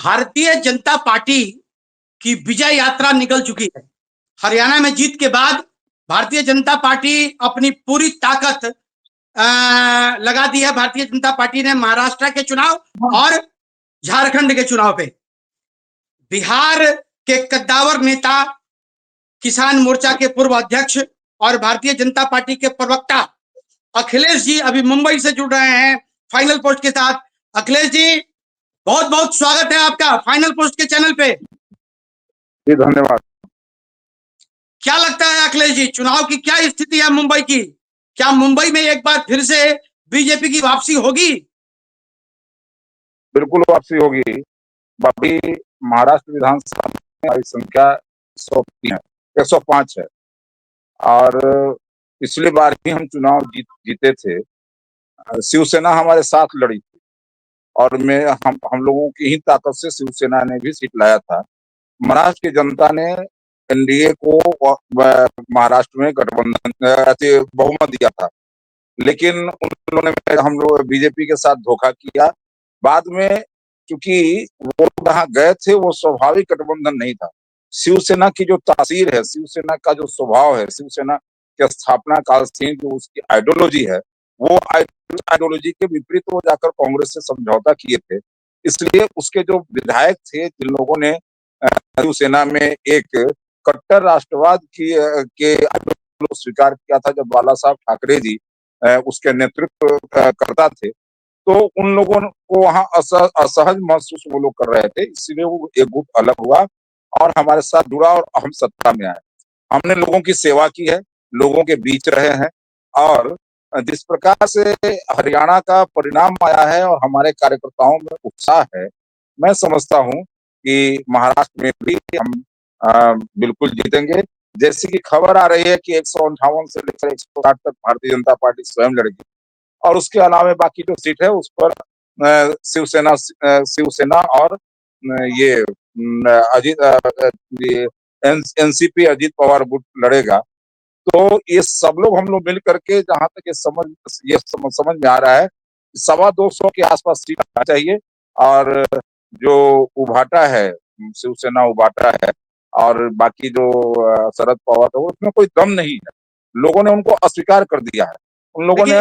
Bharatiya Janata party की विजय यात्रा निकल चुकी है। हरियाणा में जीत के बाद भारतीय जनता पार्टी अपनी पूरी ताकत लगा दी है। भारतीय जनता पार्टी ने महाराष्ट्र के चुनाव और झारखंड के चुनाव पे बिहार के कद्दावर नेता, किसान मोर्चा के पूर्व अध्यक्ष और भारतीय जनता पार्टी के प्रवक्ता अखिलेश जी अभी मुंबई से जुड़ रहे हैं फाइनल पोस्ट के साथ। अखिलेश जी, बहुत बहुत स्वागत है आपका फाइनल पोस्ट के चैनल पे। जी धन्यवाद। क्या लगता है अखिलेश जी, चुनाव की क्या स्थिति है मुंबई की? क्या मुंबई में एक बार फिर से बीजेपी की वापसी होगी? बिल्कुल वापसी होगी। अभी महाराष्ट्र विधानसभा में हमारी संख्या 103 है, 105 है और पिछली बार भी हम चुनाव जीते थे। शिवसेना हमारे साथ लड़ी थी और हम लोगों की ही ताकत से शिवसेना ने भी सीट लाया था। महाराष्ट्र की जनता ने एनडीए को महाराष्ट्र में गठबंधन बहुमत दिया था, लेकिन उन्होंने हम लोग बीजेपी के साथ धोखा किया। बाद में क्योंकि वो जहाँ गए थे वो स्वाभाविक गठबंधन नहीं था। शिवसेना की जो तासीर है, शिवसेना का जो स्वभाव है, शिवसेना के स्थापना काल से जो उसकी आइडियोलॉजी है, वो आइडियोलॉजी के विपरीत वो जाकर कांग्रेस से समझौता किए थे। इसलिए उसके जो विधायक थे, जिन लोगों ने शिवसेना में एक कट्टर राष्ट्रवाद के स्वीकार किया था, जब बाला साहब ठाकरे जी उसके नेतृत्व करता थे, तो उन लोगों को वहां असहज महसूस वो लोग कर रहे थे। इसलिए वो एक गुट अलग हुआ और हमारे साथ जुड़ा और हम सत्ता में आए। हमने लोगों की सेवा की है, लोगों के बीच रहे हैं और जिस प्रकार से हरियाणा का परिणाम आया है और हमारे कार्यकर्ताओं में उत्साह है, मैं समझता हूं कि महाराष्ट्र में भी हम बिल्कुल जीतेंगे। जैसी कि खबर आ रही है कि 158 से लेकर 160 तक भारतीय जनता पार्टी स्वयं लड़ेगी और उसके अलावा बाकी जो सीट है उस पर शिवसेना और ये अजीत एनसीपी अजीत पवार गुट लड़ेगा। तो ये सब लोग हम लोग मिल करके, जहां तक ये समझ में आ रहा है, 225 के आसपास सीट आना चाहिए। और जो उभाटा है, शिवसेना उभाटा है और बाकी जो शरद पवार है, उसमें कोई दम नहीं है। लोगों ने उनको अस्वीकार कर दिया है। उन लोगों ने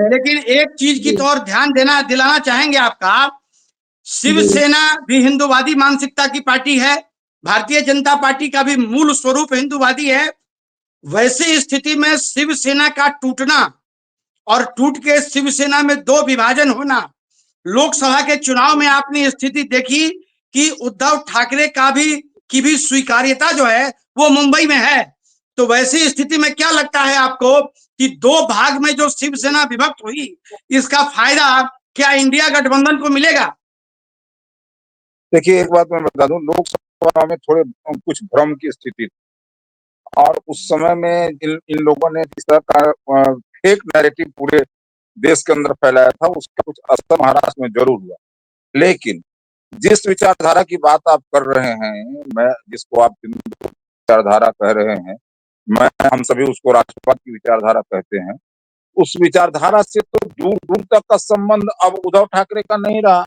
लेकिन एक चीज की तो और ध्यान दिलाना चाहेंगे आपका, शिवसेना भी हिंदूवादी मानसिकता की पार्टी है, भारतीय जनता पार्टी का भी मूल स्वरूप हिंदूवादी है। वैसे स्थिति में शिवसेना का टूटना और टूट के शिवसेना में दो विभाजन होना, लोकसभा के चुनाव में आपने स्थिति देखी कि उद्धव ठाकरे की भी स्वीकार्यता जो है वो मुंबई में है। तो वैसी स्थिति में क्या लगता है आपको कि दो भाग में जो शिवसेना विभक्त हुई, इसका फायदा क्या इंडिया गठबंधन को मिलेगा? देखिए, एक बात मैं बता दूं, लोकसभा में थोड़े कुछ भ्रम की स्थिति थी और उस समय में इन लोगों ने जिस तरह का फेक नैरेटिव पूरे देश के अंदर फैलाया था, उसका कुछ असर महाराष्ट्र में जरूर हुआ। लेकिन जिस विचारधारा की बात आप कर रहे हैं, मैं जिसको आप विचारधारा कह रहे हैं, हम सभी उसको राष्ट्रवाद की विचारधारा कहते हैं। उस विचारधारा से तो दूर दूर तक का संबंध अब उद्धव ठाकरे का नहीं रहा।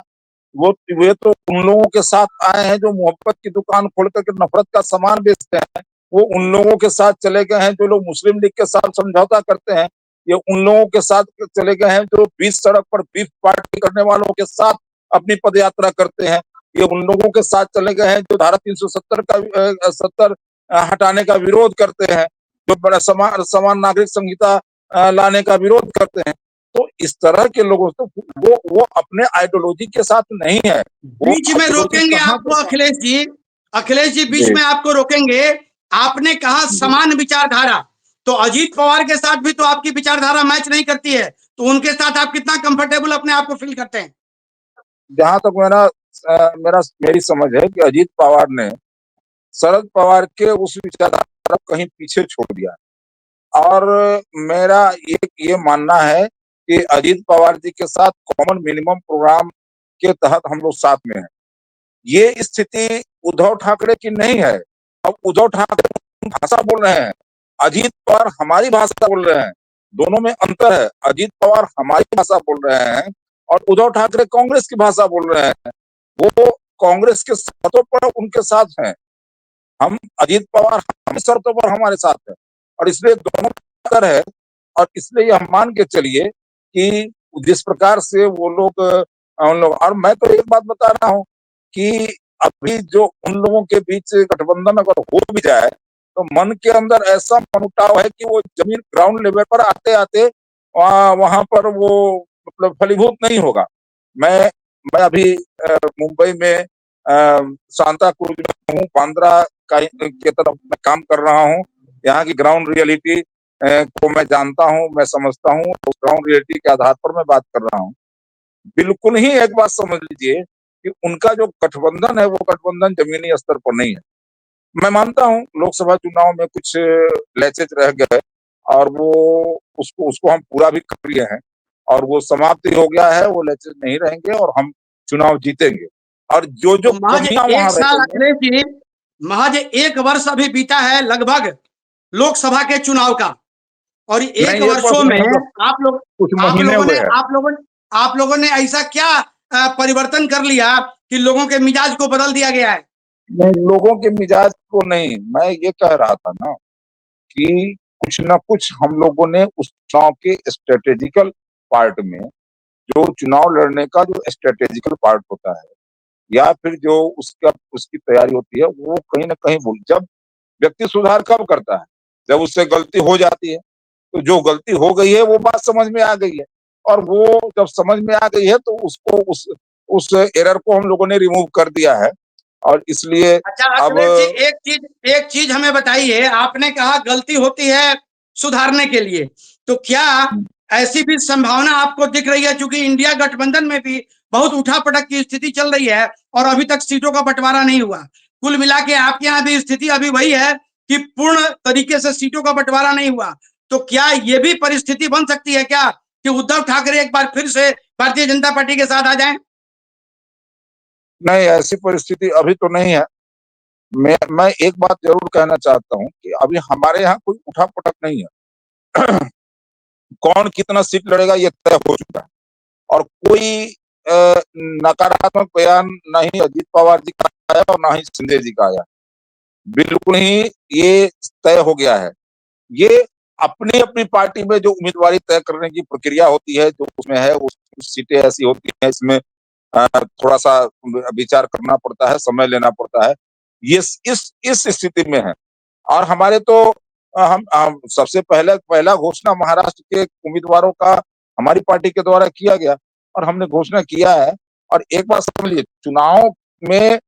वे तो उन लोगों के साथ आए हैं जो मोहब्बत की दुकान खोल करके नफरत का सामान बेचते हैं। वो उन लोगों के साथ चले गए हैं जो लोग मुस्लिम लीग के साथ समझौता करते हैं। ये उन लोगों के साथ चले गए हैं जो बीच सड़क पर बीफ पार्टी करने वालों के साथ अपनी पदयात्रा करते हैं। ये उन लोगों के साथ चले गए हैं जो धारा 370 हटाने का विरोध करते हैं, जो बड़ा समान नागरिक संहिता लाने का विरोध करते हैं। तो इस तरह के लोगों से वो अपने आइडियोलॉजी के साथ नहीं है। बीच में रोकेंगे आपको अखिलेश जी, बीच में आपको रोकेंगे। आपने कहा समान विचारधारा, तो अजीत पवार के साथ भी तो आपकी विचारधारा मैच नहीं करती है, तो उनके साथ आप कितना कंफर्टेबल अपने आप को फील करते हैं? जहां तक मेरी समझ है कि अजीत पवार ने शरद पवार के उस विचारधारा को कहीं पीछे छोड़ दिया और मेरा ये मानना है कि अजीत पवार जी के साथ कॉमन मिनिमम प्रोग्राम के तहत हम लोग साथ में हैं। ये स्थिति उद्धव ठाकरे की नहीं है। अब उद्धव ठाकरे भाषा बोल रहे हैं, अजीत पवार हमारी भाषा बोल रहे हैं, दोनों में अंतर है। अजीत पवार हमारी भाषा बोल रहे हैं और उद्धव ठाकरे कांग्रेस की भाषा बोल रहे हैं। वो कांग्रेस के शर्तों पर उनके साथ हैं, हम अजीत पवार हम शर्तों पर हमारे साथ है, और इसलिए दोनों बेहतर है। और इसलिए हम मान के चलिए कि जिस प्रकार से वो लोग उन लोग, और मैं तो एक बात बता रहा हूँ कि अभी जो उन लोगों के बीच गठबंधन अगर हो भी जाए, तो मन के अंदर ऐसा मनमुटाव है कि वो जमीन ग्राउंड लेवल पर आते आते वहां पर वो मतलब फलीभूत नहीं होगा। मैं मैं अभी मुंबई में सांता क्रूज में हूँ, बांद्रा के तरफ मैं काम कर रहा हूँ। यहाँ की ग्राउंड रियलिटी को मैं जानता हूँ, मैं समझता हूँ, उस ग्राउंड रियलिटी के आधार पर मैं बात कर रहा हूँ। बिल्कुल ही एक बात समझ लीजिए कि उनका जो गठबंधन है वो गठबंधन जमीनी स्तर पर नहीं है। मैं मानता हूँ लोकसभा चुनाव में कुछ लैचेज रह गए, और वो उसको उसको हम पूरा भी कर लिए हैं, और वो समाप्ति हो गया है, वो लैचेज नहीं रहेंगे और हम चुनाव जीतेंगे। और जो जो तो महज कमियां एक वहां रह साल गई हैं, अखिलेश जी, महज एक वर्ष अभी बीता है लगभग लोकसभा के चुनाव का, और एक नहीं एक वर्ष वर्षों में नहीं तो आप लोग कुछ आप महीने लोगों ने हुए हैं। आप लोगों ने ऐसा क्या परिवर्तन कर लिया कि लोगों के मिजाज को बदल दिया गया है? नहीं, लोगों के मिजाज को नहीं, मैं ये कह रहा था ना कि कुछ ना कुछ हम लोगों ने उस चुनाव के स्ट्रेटेजिकल पार्ट में, जो चुनाव लड़ने का जो स्ट्रेटेजिकल पार्ट होता है, या फिर जो उसका उसकी तैयारी होती है, वो कहीं ना कहीं भूल। जब व्यक्ति सुधार कब करता है? जब उससे गलती हो जाती है। तो जो गलती हो गई है वो बात समझ में आ गई है, और वो जब समझ में आ गई है तो उसको उस एरर को हम लोगों ने रिमूव कर दिया है, और इसलिए अच्छा अब अखिलेश जी, एक चीज हमें बताइए, आपने कहा गलती होती है सुधारने के लिए, तो क्या ऐसी भी संभावना आपको दिख रही है, चूंकि इंडिया गठबंधन में भी बहुत उठापटक की स्थिति चल रही है और अभी तक सीटों का बंटवारा नहीं हुआ, कुल मिला के आपके यहाँ भी स्थिति अभी वही है कि पूर्ण तरीके से सीटों का बंटवारा नहीं हुआ, तो क्या ये भी परिस्थिति बन सकती है क्या कि उद्धव ठाकरे एक बार फिर से भारतीय जनता पार्टी के साथ आ जाएं? नहीं, ऐसी परिस्थिति अभी तो नहीं है। मैं एक बात जरूर कहना चाहता हूँ कि अभी हमारे यहाँ कोई उठापटक नहीं है। कौन कितना सीट लड़ेगा ये तय हो चुका है, और कोई नकारात्मक बयान ना ही अजीत पवार जी का आया और ना ही संजय जी का आया। बिल्कुल ही ये तय हो गया है। ये अपनी अपनी पार्टी में जो उम्मीदवारी तय करने की प्रक्रिया होती है, जो उसमें है, उस सीटें ऐसी होती हैं, इसमें थोड़ा सा विचार करना पड़ता है, समय लेना पड़ता है। ये इस स्थिति में है। और हमारे तो हम सबसे पहला घोषणा महाराष्ट्र के उम्मीदवारों का हमारी पार्टी के द्वारा किया गया, और हमने घोषणा किया है। और एक बात समझ लीजिए, चुनाव में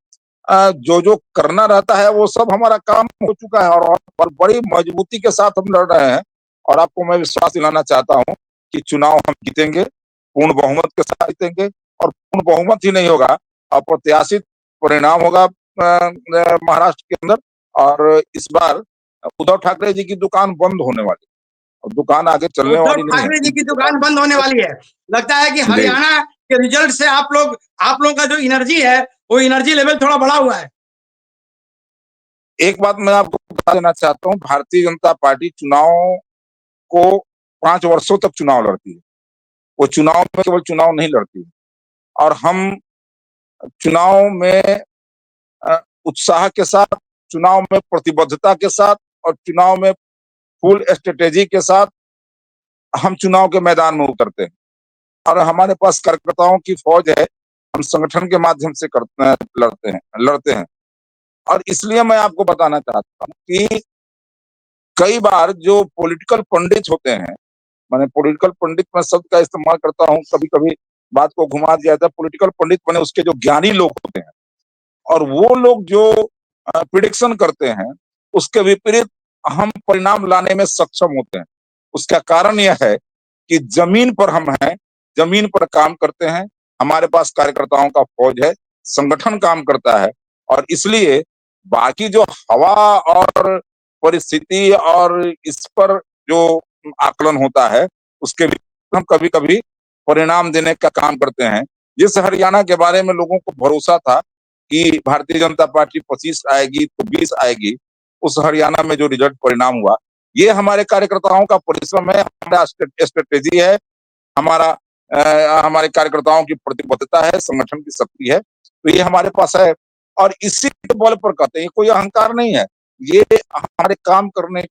जो जो करना रहता है वो सब हमारा काम हो चुका है, और बड़ी मजबूती के साथ हम लड़ रहे हैं। और आपको मैं विश्वास दिलाना चाहता हूँ कि चुनाव हम जीतेंगे, पूर्ण बहुमत के साथ जीतेंगे। और पूर्ण बहुमत ही नहीं होगा, अप्रत्याशित परिणाम होगा महाराष्ट्र के अंदर। और इस बार उद्धव ठाकरे जी की दुकान बंद होने वाली है, और दुकान आगे चलने उद्धव वाली नहीं है, ठाकरे जी की उनकी दुकान बंद होने वाली है। लगता है कि जी। हरियाणा के रिजल्ट से आप लोगों का जो एनर्जी है वो एनर्जी लेवल थोड़ा बढ़ा हुआ है। एक बात मैं आपको बता देना चाहता हूँ, भारतीय जनता पार्टी चुनाव को 5 वर्षों तक चुनाव लड़ती है। वो चुनाव में केवल चुनाव नहीं लड़ती है, और हम चुनाव में उत्साह के साथ, चुनाव में प्रतिबद्धता के साथ, और चुनाव में फुल स्ट्रेटेजी के साथ हम चुनाव के मैदान में उतरते हैं। और हमारे पास कार्यकर्ताओं की फौज है, हम संगठन के माध्यम से लड़ते हैं। और इसलिए मैं आपको बताना चाहता हूँ कि कई बार जो पॉलिटिकल पंडित होते हैं, मैंने पॉलिटिकल पंडित मैं शब्द का इस्तेमाल करता हूँ, कभी कभी बात को घुमा दिया जाता है। पॉलिटिकल पंडित माने उसके जो ज्ञानी लोग होते हैं, और वो लोग जो प्रिडिक्शन करते हैं, उसके विपरीत हम परिणाम लाने में सक्षम होते हैं। उसका कारण यह है कि जमीन पर हम हैं, जमीन पर काम करते हैं, हमारे पास कार्यकर्ताओं का फौज है, संगठन काम करता है। और इसलिए बाकी जो हवा और परिस्थिति और इस पर जो आकलन होता है, उसके विपरीत हम कभी कभी परिणाम देने का काम करते हैं। जिस हरियाणा के बारे में लोगों को भरोसा था कि भारतीय जनता पार्टी 25 आएगी तो 20 आएगी, उस हरियाणा में जो रिजल्ट परिणाम हुआ, ये हमारे कार्यकर्ताओं का परिश्रम है, हमारा स्ट्रेटेजी है, हमारा हमारे कार्यकर्ताओं की प्रतिबद्धता है, संगठन की शक्ति है। तो ये हमारे पास है और इसी के बल पर कहते हैं, ये कोई अहंकार नहीं है, ये हमारे काम करने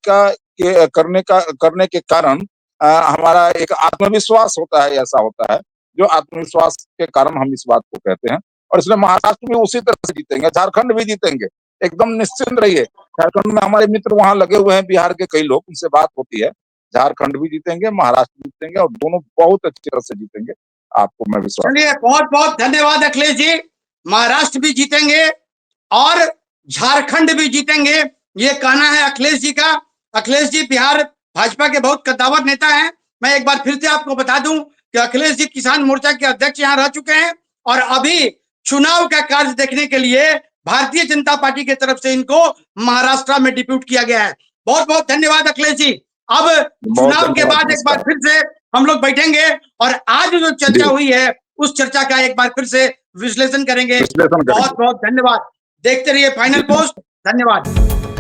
के कारण हमारा एक आत्मविश्वास होता है, ऐसा होता है जो आत्मविश्वास के कारण हम इस बात को कहते हैं। और इसलिए महाराष्ट्र भी उसी तरह से जीतेंगे, झारखंड भी जीतेंगे, एकदम निश्चिंत रहिए। झारखंड में हमारे मित्र वहां लगे हुए हैं, बिहार के कई लोग, उनसे बात होती है। झारखंड भी जीतेंगे, महाराष्ट्र भी जीतेंगे और दोनों बहुत अच्छी तरह से जीतेंगे, आपको मैं विश्वास। चलिए, बहुत बहुत धन्यवाद अखिलेश जी। महाराष्ट्र भी जीतेंगे और झारखंड भी जीतेंगे, ये कहना है अखिलेश जी का। अखिलेश जी बिहार भाजपा के बहुत कद्दावर नेता हैं। मैं एक बार फिर से आपको बता दूं कि अखिलेश जी किसान मोर्चा के अध्यक्ष यहाँ रह चुके हैं और अभी चुनाव का कार्य देखने के लिए भारतीय जनता पार्टी की तरफ से इनको महाराष्ट्र में डिप्यूट किया गया है। बहुत बहुत धन्यवाद अखिलेश जी। अब चुनाव के बाद एक बार फिर से हम लोग बैठेंगे और आज जो चर्चा हुई है उस चर्चा का एक बार फिर से विश्लेषण करेंगे। बहुत बहुत धन्यवाद। देखते रहिए फाइनल पोस्ट। धन्यवाद।